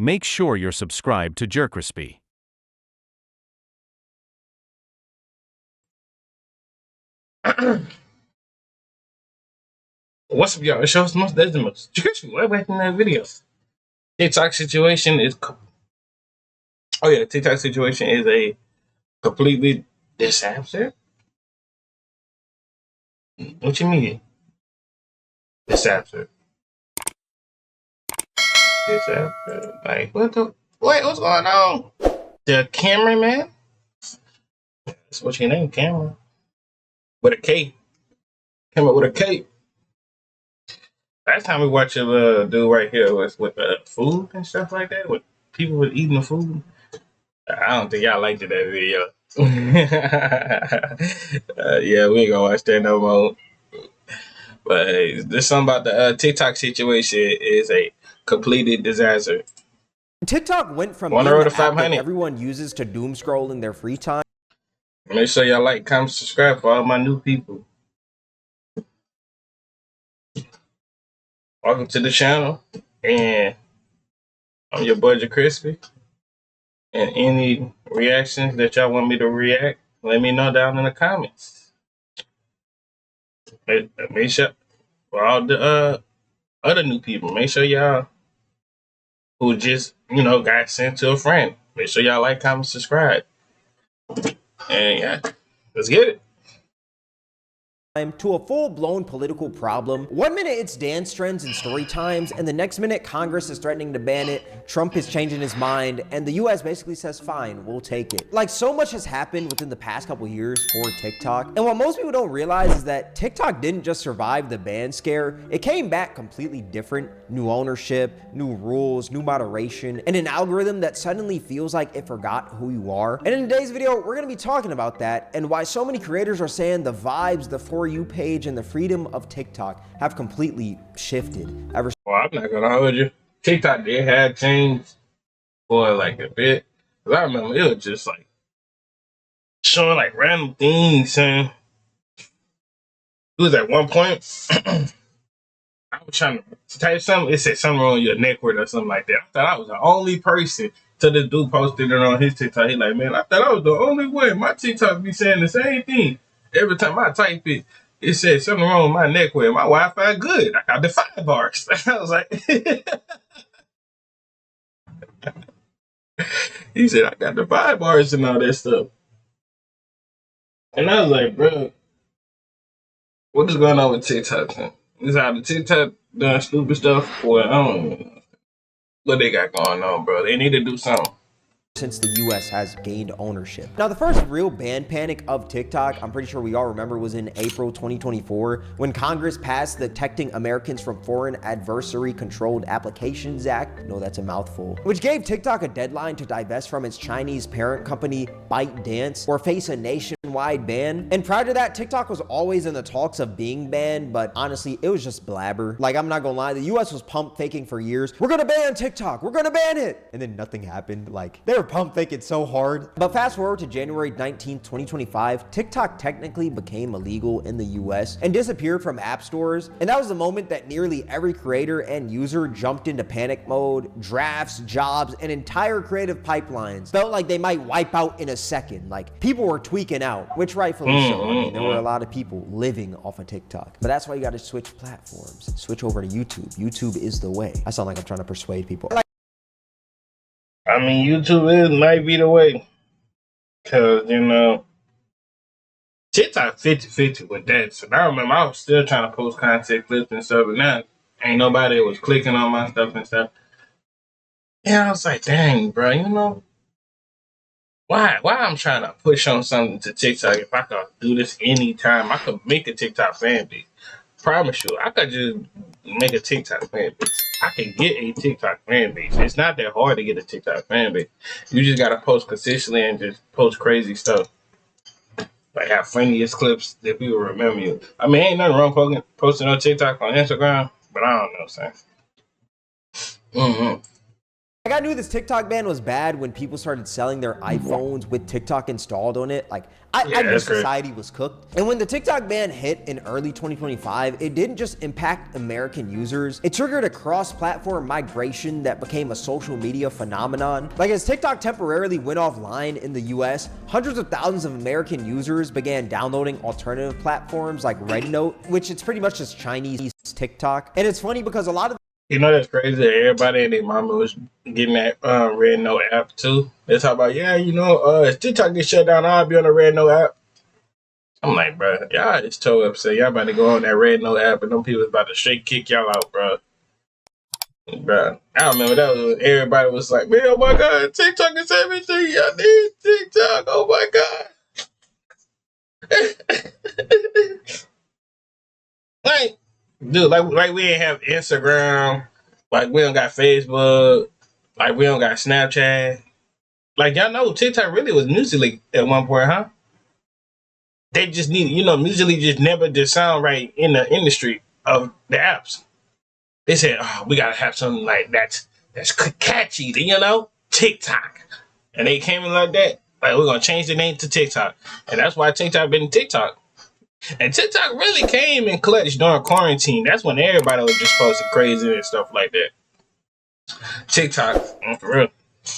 make sure you're subscribed to Jerkrispy. What's up, y'all? It shows most Desmos. Way back in that video. TikTok situation is. TikTok situation is a completely disaster. What you mean? Disaster. Like, what the? Wait, what's going on? The cameraman? That's what your name, camera. With a K. Came up with a K. Last time we watched a dude right here was with food and stuff like that, with people with eating the food. I don't think y'all liked that video. Yeah, we ain't gonna watch that no more. But hey, this something about the TikTok situation is a completed disaster. TikTok went from being the app that everyone uses to doom scroll in their free time. Make sure y'all like, comment, subscribe for all my new people. Welcome to the channel, and I'm your boy Jerkrispy. And any reactions that y'all want me to react, let me know down in the comments. Make sure for all the other new people, make sure y'all who just got sent to a friend, make sure y'all like, comment, subscribe. And yeah, let's get it. To a full-blown political problem. 1 minute it's dance trends and story times, and the next minute Congress is threatening to ban it, Trump is changing his mind, and the US basically says, fine, we'll take it. Like, so much has happened within the past couple years for TikTok, and what most people don't realize is that TikTok didn't just survive the ban scare, it came back completely different. New ownership, new rules, new moderation, and an algorithm that suddenly feels like it forgot who you are. And in today's video, we're gonna be talking about that, and why so many creators are saying the vibes, the For You page, and the freedom of TikTok have completely shifted. Well, I'm not gonna hold you. TikTok did have changed for like a bit. Cause I remember it was just like showing like random things, and it was at one point I was trying to type something, it said something wrong with your network or something like that. I thought I was the only person till this dude posted it on his TikTok. He like, man, I thought I was the only one. My TikTok be saying the same thing. Every time I type it, it said something wrong with my network. My Wi-Fi good. I got the 5 bars. I was like, he said I got the 5 bars and all that stuff. And I was like, bro, what is going on with TikTok? Man? Is how the TikTok doing stupid stuff? Or I don't know what they got going on, bro. They need to do something. Since the US has gained ownership. Now, the first real ban panic of TikTok, I'm pretty sure we all remember, was in April 2024 when Congress passed the Protecting Americans from Foreign Adversary Controlled Applications Act. No, that's a mouthful. Which gave TikTok a deadline to divest from its Chinese parent company, ByteDance, or face a nationwide ban. And prior to that, TikTok was always in the talks of being banned, but honestly, it was just blabber. Like, I'm not gonna lie, the US was pump faking for years. We're gonna ban TikTok, we're gonna ban it. And then nothing happened. Like, they were pump faking so hard. But fast forward to January 19th, 2025, TikTok technically became illegal in the US and disappeared from app stores. And that was the moment that nearly every creator and user jumped into panic mode. Drafts, jobs, and entire creative pipelines felt like they might wipe out in a second. Like, people were tweaking out, which rightfully so. I mean, there were a lot of people living off of TikTok. But that's why you gotta switch platforms. Switch over to YouTube. YouTube is the way. I sound like I'm trying to persuade people. I mean, YouTube might be the way. Because, TikTok 50-50 with that. So I remember I was still trying to post content clips and stuff, but now ain't nobody was clicking on my stuff and stuff. And I was like, dang, bro, why I'm trying to push on something to TikTok if I could do this anytime? I could make a TikTok fan base. Promise you, I could just make a TikTok fan base. I can get a TikTok fan base. It's not that hard to get a TikTok fan base. You just gotta post consistently and just post crazy stuff. Like have funniest clips that people remember you. I mean, ain't nothing wrong posting on TikTok on Instagram, but I don't know, son. Like, I knew this TikTok ban was bad when people started selling their iPhones with TikTok installed on it. Like, I knew that's great. society was cooked. And when the TikTok ban hit in early 2025, it didn't just impact American users. It triggered a cross-platform migration that became a social media phenomenon. Like, as TikTok temporarily went offline in the US, hundreds of thousands of American users began downloading alternative platforms like RedNote, which it's pretty much just Chinese TikTok. And it's funny because a lot of You know that's crazy that everybody and their mama was getting that Red Note app too. They talk about, yeah, if TikTok gets shut down, I'll be on the Red Note app. I'm like, bro, y'all is so upset. Y'all about to go on that Red Note app and them people is about to straight kick y'all out, bro. Bro, I remember that was when everybody was like, man, oh my God, TikTok is everything. Y'all need TikTok. Oh my God. Like, dude, like we ain't have Instagram, like we don't got Facebook, like we don't got Snapchat. Like y'all know TikTok really was Musical.ly at one point, huh? They just need, Musical.ly just never did sound right in the industry of the apps. They said, oh, we gotta have something like that's catchy, TikTok. And they came in like that. Like, we're gonna change the name to TikTok. And that's why TikTok been TikTok. And TikTok really came in clutch during quarantine. That's when everybody was just posting crazy and stuff like that. TikTok, for real.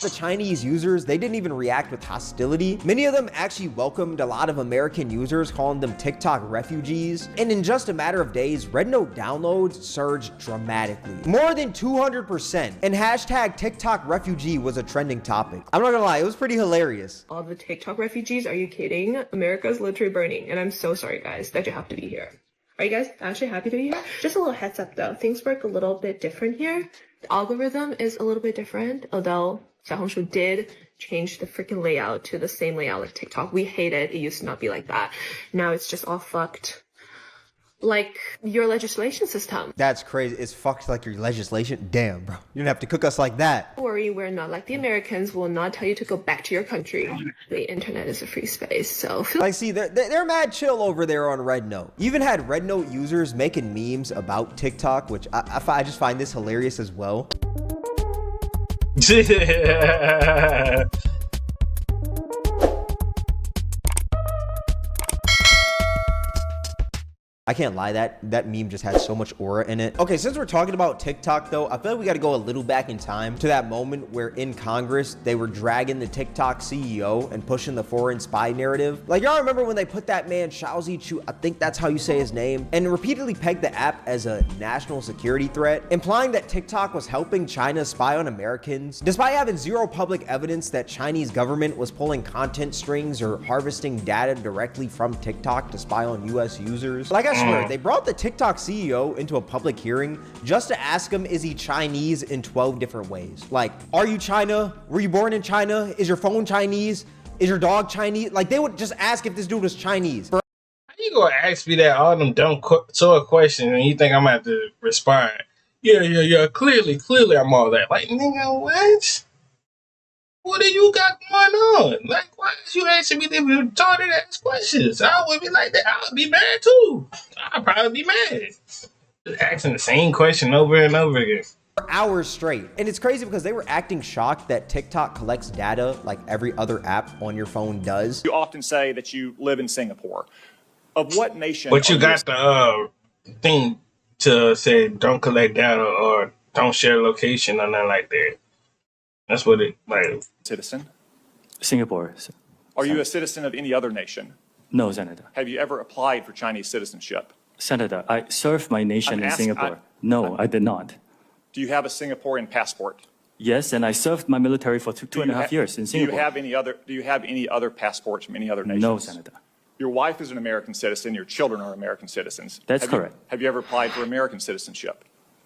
the Chinese users, they didn't even react with hostility. Many of them actually welcomed a lot of American users, calling them TikTok refugees. And in just a matter of days, RedNote downloads surged dramatically, more than 200%. And hashtag TikTok refugee was a trending topic. I'm not gonna lie, it was pretty hilarious. All the TikTok refugees, are you kidding? America's literally burning, and I'm so sorry, guys, that you have to be here. Are you guys actually happy to be here? Just a little heads up though, things work a little bit different here. The algorithm is a little bit different, although Xiaohongshu did change the freaking layout to the same layout like TikTok. We hate it. It used to not be like that. Now it's just all fucked. Like your legislation system. That's crazy. It's fucked like your legislation. Damn, bro. You didn't have to cook us like that. Don't worry, we're not like the Americans. Will not tell you to go back to your country. The internet is a free space, so feel Like, see, they're mad chill over there on RedNote. You even had RedNote users making memes about TikTok, which I just find this hilarious as well. I can't lie, that meme just had so much aura in it. Okay, since we're talking about TikTok though, I feel like we gotta go a little back in time to that moment where in Congress, they were dragging the TikTok CEO and pushing the foreign spy narrative. Like, y'all remember when they put that man Shao Zichu, I think that's how you say his name, and repeatedly pegged the app as a national security threat, implying that TikTok was helping China spy on Americans, despite having zero public evidence that Chinese government was pulling content strings or harvesting data directly from TikTok to spy on US users. Like, I swear, they brought the TikTok CEO into a public hearing just to ask him, is he Chinese, in 12 different ways. Like, are you China? Were you born in China? Is your phone Chinese? Is your dog Chinese? Like, they would just ask if this dude was Chinese. How you gonna ask me that all them dumb sort of questions and you think I'm gonna have to respond? Yeah, clearly I'm all that. Like, nigga, what? What do you got going on? Like, why is you asking me them retarded ass questions? I would be like that. I would be mad too. I'd probably be mad. Just asking the same question over and over again. For hours straight. And it's crazy because they were acting shocked that TikTok collects data like every other app on your phone does. You often say that you live in Singapore. Of what nation? But you got the thing to say don't collect data or don't share location or nothing like that. That's what it like. Citizen? Singapore. Are you a citizen of any other nation? No, Senator. Have you ever applied for Chinese citizenship? Senator, I served my nation I'm in asking- Singapore. No, I did not. Do you have a Singaporean passport? Yes, and I served my military for two and a half years in Singapore. Do you have any other passports from any other nations? No, Senator. Your wife is an American citizen. Your children are American citizens. That's Have you- correct. Have you ever applied for American citizenship?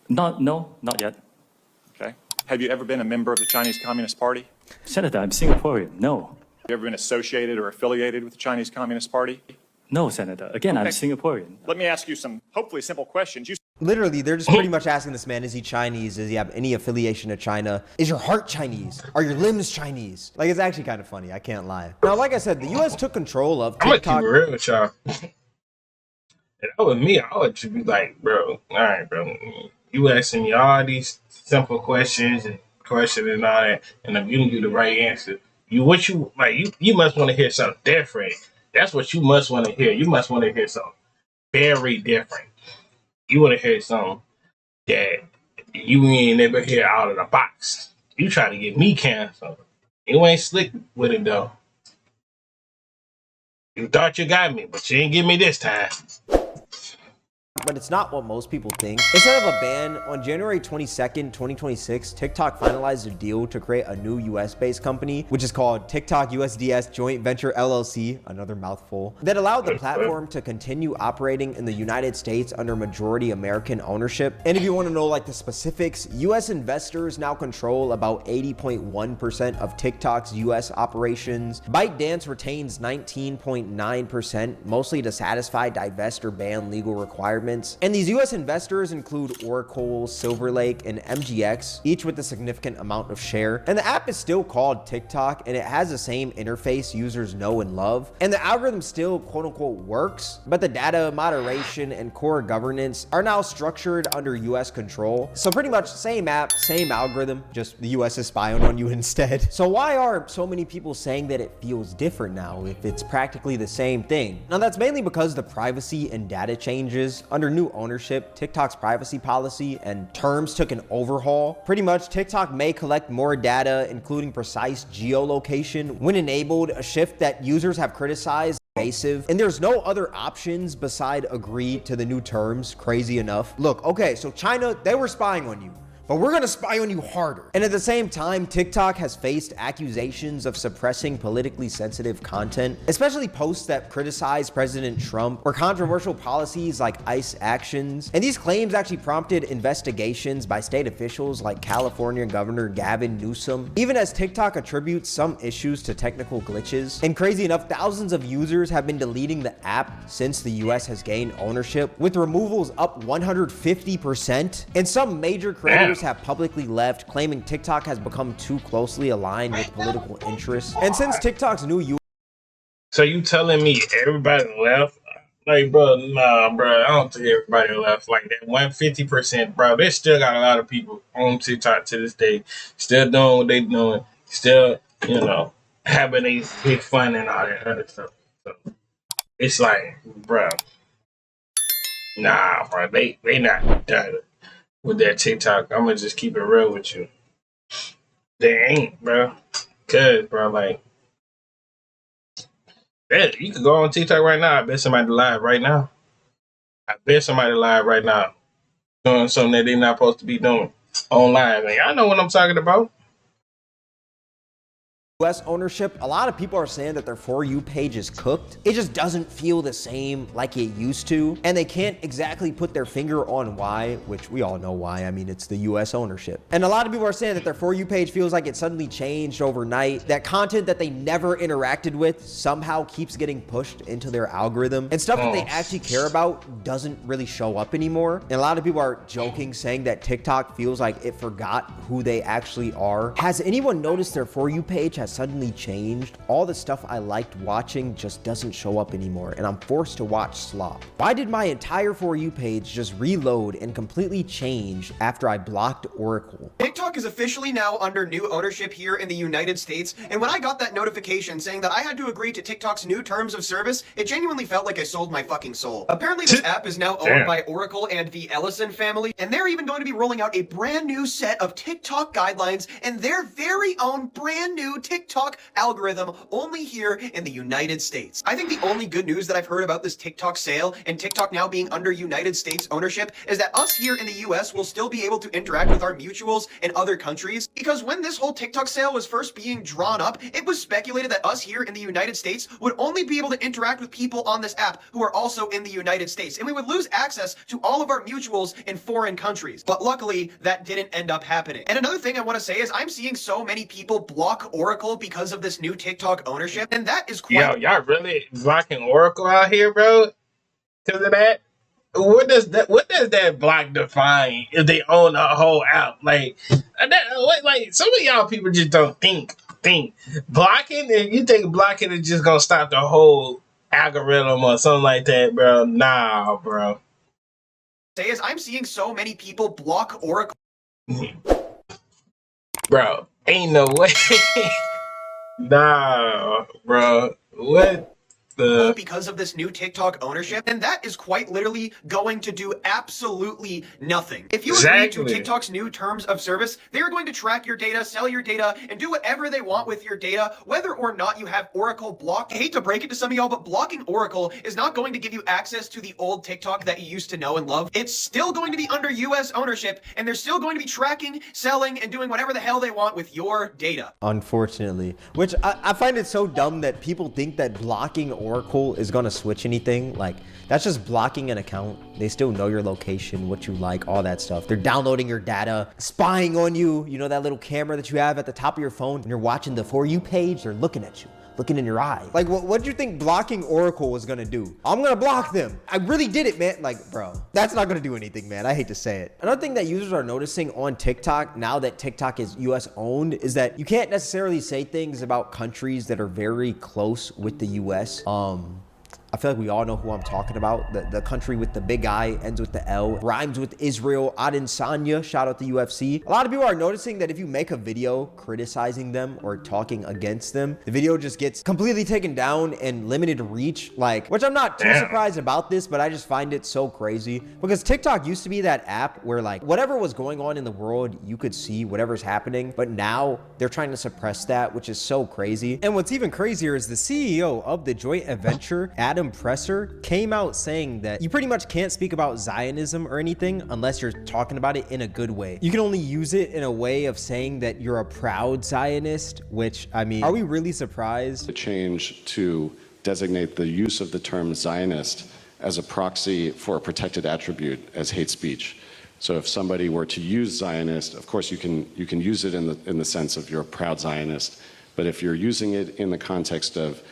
No, not yet. Okay. Have you ever been a member of the Chinese Communist Party? Senator, I'm Singaporean. No. Have you ever been associated or affiliated with the Chinese Communist Party? No, Senator. Again, I'm Okay. Singaporean. Let me ask you some hopefully simple questions. You Literally, they're just pretty much asking this man, is he Chinese? Does he have any affiliation to China? Is your heart Chinese? Are your limbs Chinese? Like, it's actually kind of funny. I can't lie. Now, like I said, the US took control of I'm gonna keep TikTok. it real with y'all. If that was me, I would just be like, bro, all right, bro. You asking me all these simple questions and question and all that, and I'm giving you the right answer. You must want to hear something different. That's what you must want to hear. You must want to hear something very different. You want to hear something that you ain't never hear out of the box. You try to get me canceled. You ain't slick with it though. You thought you got me, but you ain't get me this time. But it's not what most people think. Instead of a ban, on January 22nd, 2026, TikTok finalized a deal to create a new US-based company, which is called TikTok USDS Joint Venture LLC, another mouthful, that allowed the platform to continue operating in the United States under majority American ownership. And if you want to know like the specifics, US investors now control about 80.1% of TikTok's US operations. ByteDance retains 19.9%, mostly to satisfy divest or ban legal requirements. And these US investors include Oracle, Silver Lake, and MGX, each with a significant amount of share. And the app is still called TikTok, and it has the same interface users know and love. And the algorithm still quote unquote works, but the data moderation and core governance are now structured under US control. So pretty much same app, same algorithm, just the US is spying on you instead. So why are so many people saying that it feels different now if it's practically the same thing? Now that's mainly because the privacy and data changes. Under new ownership, TikTok's privacy policy and terms took an overhaul. Pretty much, TikTok may collect more data, including precise geolocation, when enabled, a shift that users have criticized invasive. And there's no other options beside agree to the new terms, crazy enough. Look, okay, so China, they were spying on you, but we're gonna spy on you harder. And at the same time, TikTok has faced accusations of suppressing politically sensitive content, especially posts that criticize President Trump or controversial policies like ICE actions. And these claims actually prompted investigations by state officials like California Governor Gavin Newsom, even as TikTok attributes some issues to technical glitches. And crazy enough, thousands of users have been deleting the app since the US has gained ownership, with removals up 150%. And some major creators have publicly left, claiming TikTok has become too closely aligned with political interests. And since TikTok's new So you telling me everybody left? Like, bro, nah, bro. I don't think everybody left. Like that 150%, bro. They still got a lot of people on TikTok to this day, still doing what they doing, still, having these big fun and all that other stuff. So it's like, bro, nah, bro. They not done with that TikTok. I'm gonna just keep it real with you. They ain't, bro. Cause, bro, like, you can go on TikTok right now. I bet somebody live right now. Doing something that they're not supposed to be doing online. Like, I know what I'm talking about. US ownership, a lot of people are saying that their For You page is cooked. It just doesn't feel the same like it used to. And they can't exactly put their finger on why, which we all know why. I mean, it's the US ownership. And a lot of people are saying that their For You page feels like it suddenly changed overnight. That content that they never interacted with somehow keeps getting pushed into their algorithm. And stuff that they actually care about doesn't really show up anymore. And a lot of people are joking, saying that TikTok feels like it forgot who they actually are. Has anyone noticed their For You page has suddenly changed? All the stuff I liked watching just doesn't show up anymore, and I'm forced to watch slop. Why did my entire For You page just reload and completely change after I blocked Oracle? TikTok is officially now under new ownership here in the United States, and when I got that notification saying that I had to agree to TikTok's new terms of service, it genuinely felt like I sold my fucking soul. Apparently this app is now owned by Oracle and the Ellison family, and they're even going to be rolling out a brand new set of TikTok guidelines and their very own brand new TikTok algorithm only here in the United States. I think the only good news that I've heard about this TikTok sale and TikTok now being under United States ownership is that us here in the US will still be able to interact with our mutuals in other countries, because when this whole TikTok sale was first being drawn up, it was speculated that us here in the United States would only be able to interact with people on this app who are also in the United States, and we would lose access to all of our mutuals in foreign countries. But luckily, that didn't end up happening. And another thing I want to say is I'm seeing so many people block Oracle because of this new TikTok ownership, and that is quite— Yo, y'all really blocking Oracle out here, bro? Because of that? What does that block define if they own a whole app? Like some of y'all people just don't think blocking. If you think blocking is just gonna stop the whole algorithm or something like that, bro? Nah, bro. Say is I'm seeing so many people block Oracle. Bro, ain't no way. Nah, bro. What the? because of this new TikTok ownership, and that is quite literally going to do absolutely nothing. If you agree to Exactly. TikTok's new terms of service, they are going to track your data, sell your data, and do whatever they want with your data, whether or not you have Oracle blocked. I hate to break it to some of y'all, but blocking Oracle is not going to give you access to the old TikTok that you used to know and love. It's still going to be under US ownership, and they're still going to be tracking, selling, and doing whatever the hell they want with your data. Unfortunately, which I find it so dumb that people think that blocking Oracle is gonna switch anything. Like, that's just blocking an account. They still know your location, what you like, all that stuff. They're downloading your data, spying on you. You know that little camera that you have at the top of your phone? When you're watching the For You page, they're looking at you, looking in your eye. Like, what do you think blocking Oracle was gonna do? I'm gonna block them. I really did it, man. Like, bro, that's not gonna do anything, man. I hate to say it. Another thing that users are noticing on TikTok, now that TikTok is US owned, is that you can't necessarily say things about countries that are very close with the US. I feel like we all know who I'm talking about. The country with the big I, ends with the L, rhymes with Israel, Adesanya, shout out the UFC. A lot of people are noticing that if you make a video criticizing them or talking against them, the video just gets completely taken down and limited reach, like, which I'm not too surprised about this, but I just find it so crazy because TikTok used to be that app where, like, whatever was going on in the world, you could see whatever's happening, but now they're trying to suppress that, which is so crazy. And what's even crazier is the CEO of the joint venture, Adam Presser, came out saying that you pretty much can't speak about Zionism or anything unless you're talking about it in a good way. You can only use it in a way of saying that you're a proud Zionist, which, I mean, are we really surprised? The change to designate the use of the term Zionist as a proxy for a protected attribute as hate speech. So if somebody were to use Zionist, of course you can use it in the sense of you're a proud Zionist, but if you're using it in the context of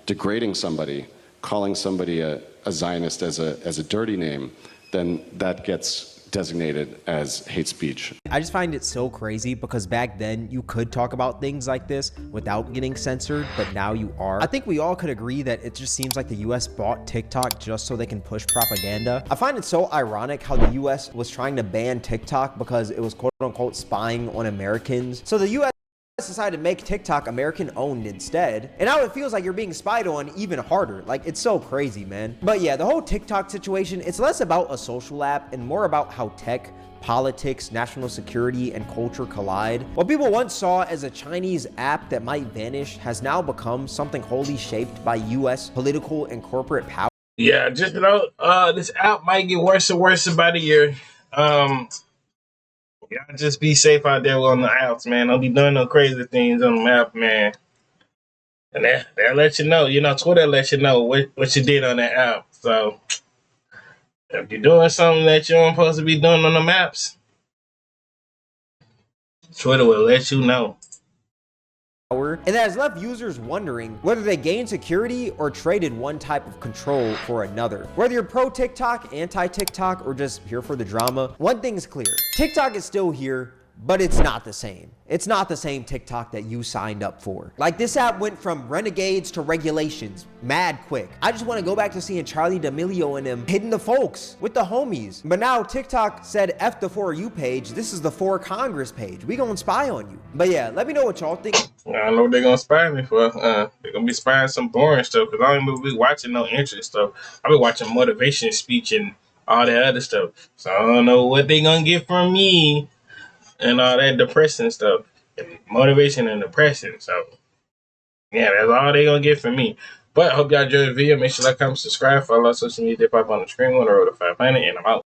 degrading somebody, calling somebody a Zionist as a dirty name, then that gets designated as hate speech. I just find it so crazy because back then you could talk about things like this without getting censored, but now you are. I think we all could agree that it just seems like the US bought TikTok just so they can push propaganda. I find it so ironic how the US was trying to ban TikTok because it was quote unquote spying on Americans. So the US decided to make TikTok American owned instead, and now it feels like you're being spied on even harder. Like, it's so crazy, man. But yeah, the whole TikTok situation, it's less about a social app and more about how tech, politics, national security, and culture collide. What people once saw as a Chinese app that might vanish has now become something wholly shaped by US political and corporate power. Yeah, just this app might get worse and worse by the year. Yeah, just be safe out there on the apps, man. Don't be doing no crazy things on the app, man. And they'll let you know. You know, Twitter lets you know what you did on that app. So if you're doing something that you aren't supposed to be doing on the maps, Twitter will let you know. And that has left users wondering whether they gained security or traded one type of control for another. Whether you're pro TikTok, anti TikTok, or just here for the drama, one thing's clear. TikTok is still here, but it's not the same. It's not the same TikTok that you signed up for. Like, this app went from renegades to regulations mad quick. I just want to go back to seeing Charlie D'Amelio and them hitting the folks with the homies. But now TikTok said F the For You page. This is the For Congress page. We gonna spy on you. But yeah, let me know what y'all think. I don't know what they're gonna spy me for. They're gonna be spying some boring stuff because I don't even be watching no interest stuff. I be watching motivation speech and all that other stuff. So I don't know what they gonna get from me and all that depressing stuff, and motivation and depression. So yeah, that's all they gonna get from me. But I hope y'all enjoyed the video. Make sure to like, comment, subscribe, follow our social media, pop on the screen on the road to 500, and I'm out.